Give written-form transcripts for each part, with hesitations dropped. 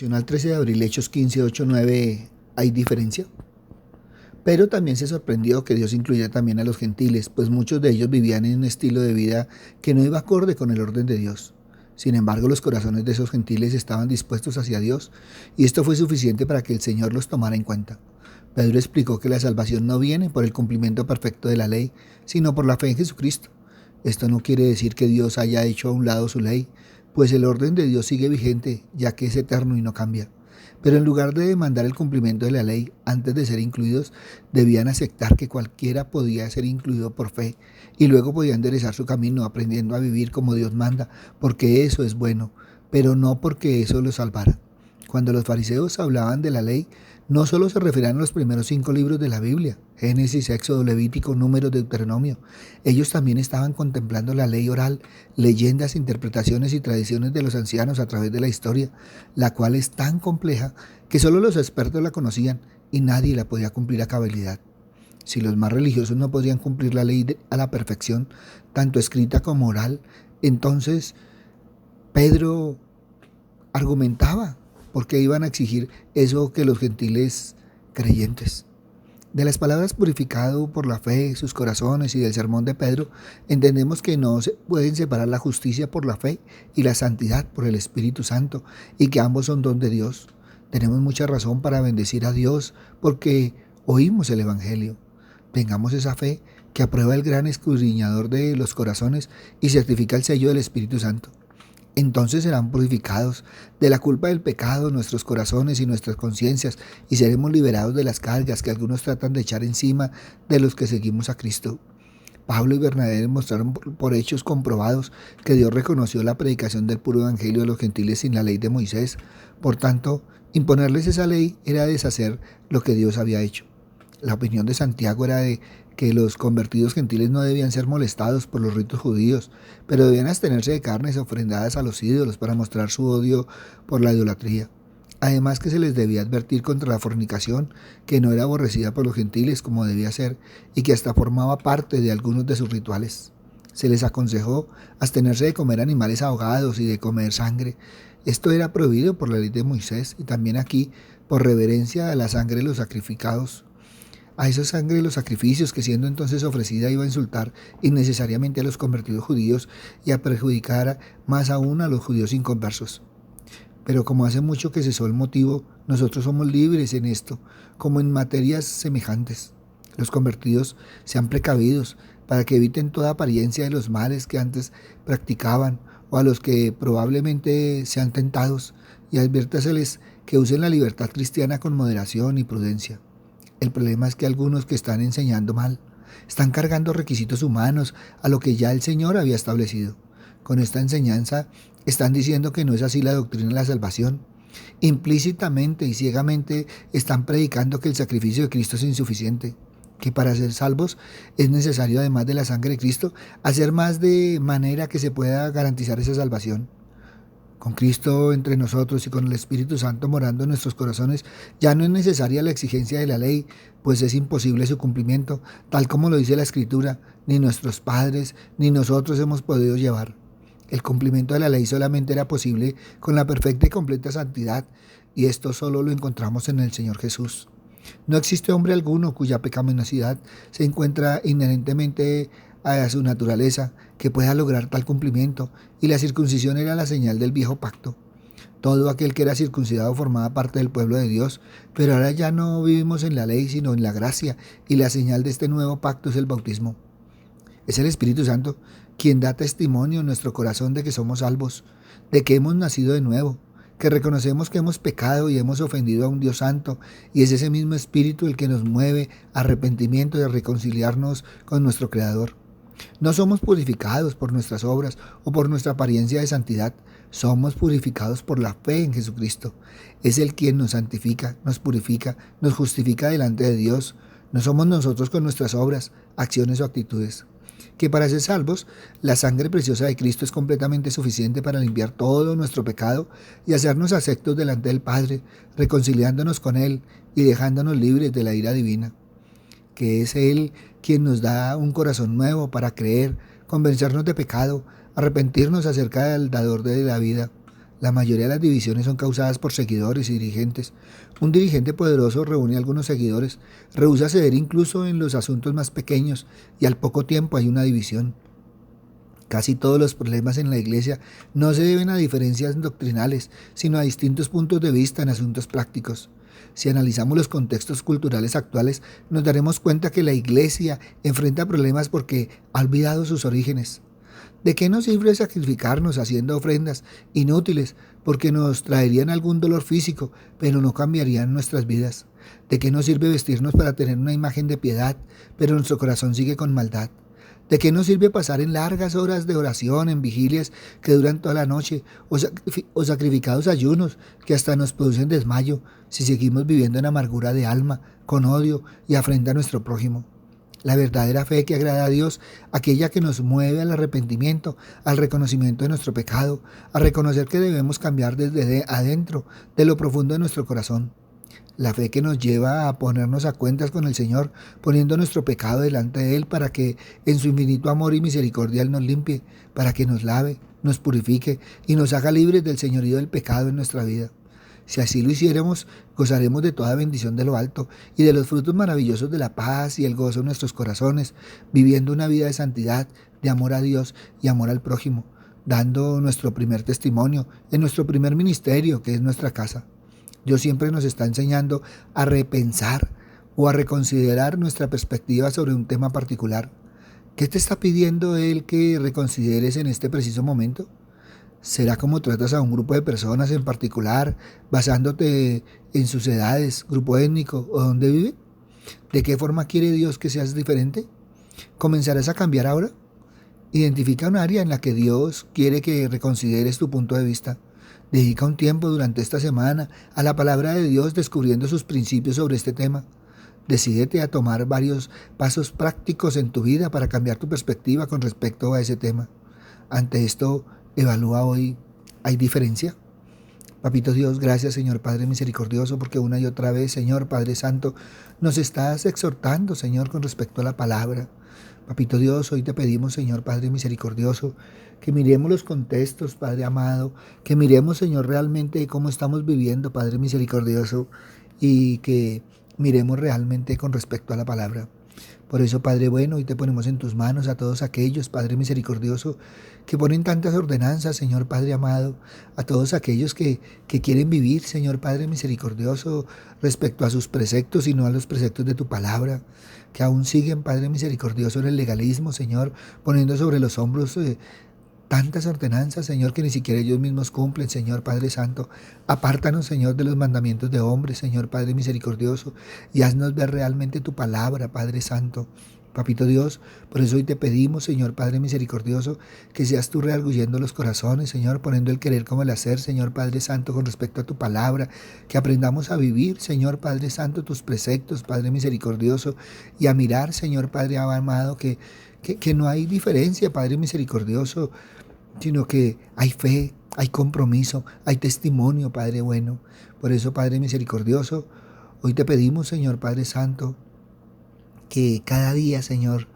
Al 13 de abril, Hechos 15, 8, 9, ¿hay diferencia? Pero también se sorprendió que Dios incluyera también a los gentiles, pues muchos de ellos vivían en un estilo de vida que no iba acorde con el orden de Dios. Sin embargo, los corazones de esos gentiles estaban dispuestos hacia Dios, y esto fue suficiente para que el Señor los tomara en cuenta. Pedro explicó que la salvación no viene por el cumplimiento perfecto de la ley, sino por la fe en Jesucristo. Esto no quiere decir que Dios haya hecho a un lado su ley, pues el orden de Dios sigue vigente, ya que es eterno y no cambia. Pero en lugar de demandar el cumplimiento de la ley antes de ser incluidos, debían aceptar que cualquiera podía ser incluido por fe y luego podía enderezar su camino aprendiendo a vivir como Dios manda, porque eso es bueno, pero no porque eso los salvara. Cuando los fariseos hablaban de la ley, no solo se referían a los primeros 5 libros de la Biblia, Génesis, Éxodo, Levítico, Números, Deuteronomio. Ellos también estaban contemplando la ley oral, leyendas, interpretaciones y tradiciones de los ancianos a través de la historia, la cual es tan compleja que solo los expertos la conocían y nadie la podía cumplir a cabalidad. Si los más religiosos no podían cumplir la ley a la perfección, tanto escrita como oral, entonces Pedro argumentaba porque iban a exigir eso que los gentiles creyentes. De las palabras purificado por la fe, sus corazones y del sermón de Pedro, entendemos que no se pueden separar la justicia por la fe y la santidad por el Espíritu Santo, y que ambos son don de Dios. Tenemos mucha razón para bendecir a Dios porque oímos el Evangelio. Tengamos esa fe que aprueba el gran escudriñador de los corazones y certifica el sello del Espíritu Santo. Entonces serán purificados de la culpa del pecado nuestros corazones y nuestras conciencias, y seremos liberados de las cargas que algunos tratan de echar encima de los que seguimos a Cristo. Pablo y Bernabé demostraron por hechos comprobados que Dios reconoció la predicación del puro evangelio de los gentiles sin la ley de Moisés. Por tanto, imponerles esa ley era deshacer lo que Dios había hecho. La opinión de Santiago era de que los convertidos gentiles no debían ser molestados por los ritos judíos, pero debían abstenerse de carnes ofrendadas a los ídolos para mostrar su odio por la idolatría. Además que se les debía advertir contra la fornicación, que no era aborrecida por los gentiles como debía ser, y que hasta formaba parte de algunos de sus rituales. Se les aconsejó abstenerse de comer animales ahogados y de comer sangre. Esto era prohibido por la ley de Moisés y también aquí por reverencia a la sangre de los sacrificados. A esa sangre de los sacrificios que siendo entonces ofrecida iba a insultar innecesariamente a los convertidos judíos y a perjudicar más aún a los judíos inconversos. Pero como hace mucho que cesó el motivo, nosotros somos libres en esto, como en materias semejantes. Los convertidos sean precavidos para que eviten toda apariencia de los males que antes practicaban o a los que probablemente sean tentados, y adviértaseles que usen la libertad cristiana con moderación y prudencia. El problema es que algunos que están enseñando mal están cargando requisitos humanos a lo que ya el Señor había establecido. Con esta enseñanza están diciendo que no es así la doctrina de la salvación. Implícitamente y ciegamente están predicando que el sacrificio de Cristo es insuficiente, que para ser salvos es necesario, además de la sangre de Cristo, hacer más de manera que se pueda garantizar esa salvación. Con Cristo entre nosotros y con el Espíritu Santo morando en nuestros corazones, ya no es necesaria la exigencia de la ley, pues es imposible su cumplimiento, tal como lo dice la Escritura, ni nuestros padres ni nosotros hemos podido llevar. El cumplimiento de la ley solamente era posible con la perfecta y completa santidad, y esto solo lo encontramos en el Señor Jesús. No existe hombre alguno cuya pecaminosidad se encuentra inherentemente a su naturaleza que pueda lograr tal cumplimiento, y la circuncisión era la señal del viejo pacto. Todo aquel que era circuncidado formaba parte del pueblo de Dios, pero ahora ya no vivimos en la ley sino en la gracia, y la señal de este nuevo pacto es el bautismo. Es el Espíritu Santo quien da testimonio en nuestro corazón de que somos salvos, de que hemos nacido de nuevo, que reconocemos que hemos pecado y hemos ofendido a un Dios santo, y es ese mismo Espíritu el que nos mueve a arrepentimiento y a reconciliarnos con nuestro Creador. No somos purificados por nuestras obras o por nuestra apariencia de santidad, somos purificados por la fe en Jesucristo. Es Él quien nos santifica, nos purifica, nos justifica delante de Dios. No somos nosotros con nuestras obras, acciones o actitudes. Que para ser salvos, la sangre preciosa de Cristo es completamente suficiente para limpiar todo nuestro pecado y hacernos aceptos delante del Padre, reconciliándonos con Él y dejándonos libres de la ira divina. Que es Él quien nos da un corazón nuevo para creer, convencernos de pecado, arrepentirnos acerca del dador de la vida, La mayoría de las divisiones son causadas por seguidores y dirigentes. Un dirigente poderoso reúne a algunos seguidores, rehúsa ceder incluso en los asuntos más pequeños y al poco tiempo hay una división. Casi todos los problemas en la iglesia no se deben a diferencias doctrinales, sino a distintos puntos de vista en asuntos prácticos. Si analizamos los contextos culturales actuales, nos daremos cuenta que la iglesia enfrenta problemas porque ha olvidado sus orígenes. ¿De qué nos sirve sacrificarnos haciendo ofrendas inútiles porque nos traerían algún dolor físico, pero no cambiarían nuestras vidas? ¿De qué nos sirve vestirnos para tener una imagen de piedad, pero nuestro corazón sigue con maldad? ¿De qué nos sirve pasar en largas horas de oración, en vigilias que duran toda la noche, o sacrificados ayunos que hasta nos producen desmayo, si seguimos viviendo en amargura de alma, con odio y afrenta a nuestro prójimo? La verdadera fe que agrada a Dios, aquella que nos mueve al arrepentimiento, al reconocimiento de nuestro pecado, a reconocer que debemos cambiar desde adentro, de lo profundo de nuestro corazón. La fe que nos lleva a ponernos a cuentas con el Señor, poniendo nuestro pecado delante de Él para que en su infinito amor y misericordia Él nos limpie, para que nos lave, nos purifique y nos haga libres del señorío del pecado en nuestra vida. Si así lo hiciéramos, gozaremos de toda bendición de lo alto y de los frutos maravillosos de la paz y el gozo en nuestros corazones, viviendo una vida de santidad, de amor a Dios y amor al prójimo, dando nuestro primer testimonio en nuestro primer ministerio, que es nuestra casa. Dios siempre nos está enseñando a repensar o a reconsiderar nuestra perspectiva sobre un tema particular. ¿Qué te está pidiendo Él que reconsideres en este preciso momento? ¿Será cómo tratas a un grupo de personas en particular, basándote en sus edades, grupo étnico o dónde vive? ¿De qué forma quiere Dios que seas diferente? ¿Comenzarás a cambiar ahora? Identifica un área en la que Dios quiere que reconsideres tu punto de vista. Dedica un tiempo durante esta semana a la palabra de Dios descubriendo sus principios sobre este tema. Decídete a tomar varios pasos prácticos en tu vida para cambiar tu perspectiva con respecto a ese tema. Ante esto, evalúa hoy, ¿hay diferencia? Papito Dios, gracias Señor Padre misericordioso, porque una y otra vez, Señor Padre Santo, nos estás exhortando, Señor, con respecto a la palabra. Papito Dios, hoy te pedimos, Señor Padre misericordioso, que miremos los contextos, Padre amado, que miremos, Señor, realmente cómo estamos viviendo, Padre misericordioso, y que miremos realmente con respecto a la palabra. Por eso, Padre bueno, hoy te ponemos en tus manos a todos aquellos, Padre misericordioso, que ponen tantas ordenanzas, Señor Padre amado, a todos aquellos que quieren vivir, Señor Padre misericordioso, respecto a sus preceptos y no a los preceptos de tu palabra, que aún siguen, Padre misericordioso, en el legalismo, Señor, poniendo sobre los hombros tantas ordenanzas, Señor, que ni siquiera ellos mismos cumplen, Señor Padre Santo. Apártanos, Señor, de los mandamientos de hombres, Señor Padre misericordioso, y haznos ver realmente tu palabra, Padre Santo. Papito Dios, por eso hoy te pedimos, Señor Padre misericordioso, que seas tú redarguyendo los corazones, Señor, poniendo el querer como el hacer, Señor Padre Santo, con respecto a tu palabra, que aprendamos a vivir, Señor Padre Santo, tus preceptos, Padre misericordioso, y a mirar, Señor Padre amado, que no hay diferencia, Padre misericordioso, sino que hay fe, hay compromiso, hay testimonio, Padre bueno. Por eso, Padre misericordioso, hoy te pedimos, Señor Padre Santo, que cada día, Señor,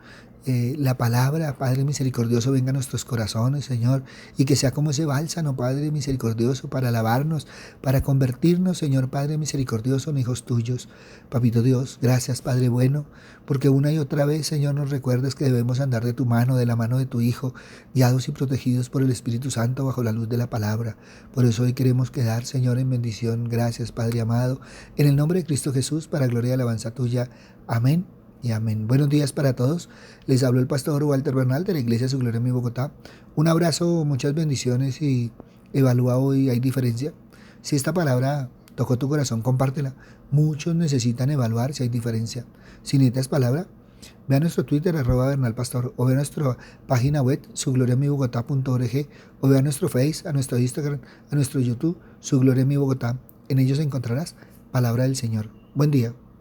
la palabra, Padre misericordioso, venga a nuestros corazones, Señor, y que sea como ese bálsamo, Padre misericordioso, para lavarnos, para convertirnos, Señor Padre misericordioso, en hijos tuyos. Papito Dios, gracias, Padre bueno, porque una y otra vez, Señor, nos recuerdes que debemos andar de tu mano, de la mano de tu Hijo, guiados y protegidos por el Espíritu Santo bajo la luz de la palabra. Por eso hoy queremos quedar, Señor, en bendición. Gracias, Padre amado, en el nombre de Cristo Jesús, para gloria y alabanza tuya. Amén. Y amén. Buenos días para todos. Les habló el pastor Walter Bernal de la Iglesia Su Gloria en mi Bogotá. Un abrazo, muchas bendiciones y evalúa hoy, ¿hay diferencia? Si esta palabra tocó tu corazón, compártela. Muchos necesitan evaluar si hay diferencia. Si necesitas palabra, ve a nuestro Twitter, @bernalpastor, o ve a nuestra página web, sugloriamibogotá.org, o ve a nuestro Face, a nuestro Instagram, a nuestro YouTube, Su Gloria en mi Bogotá. En ellos encontrarás palabra del Señor. Buen día.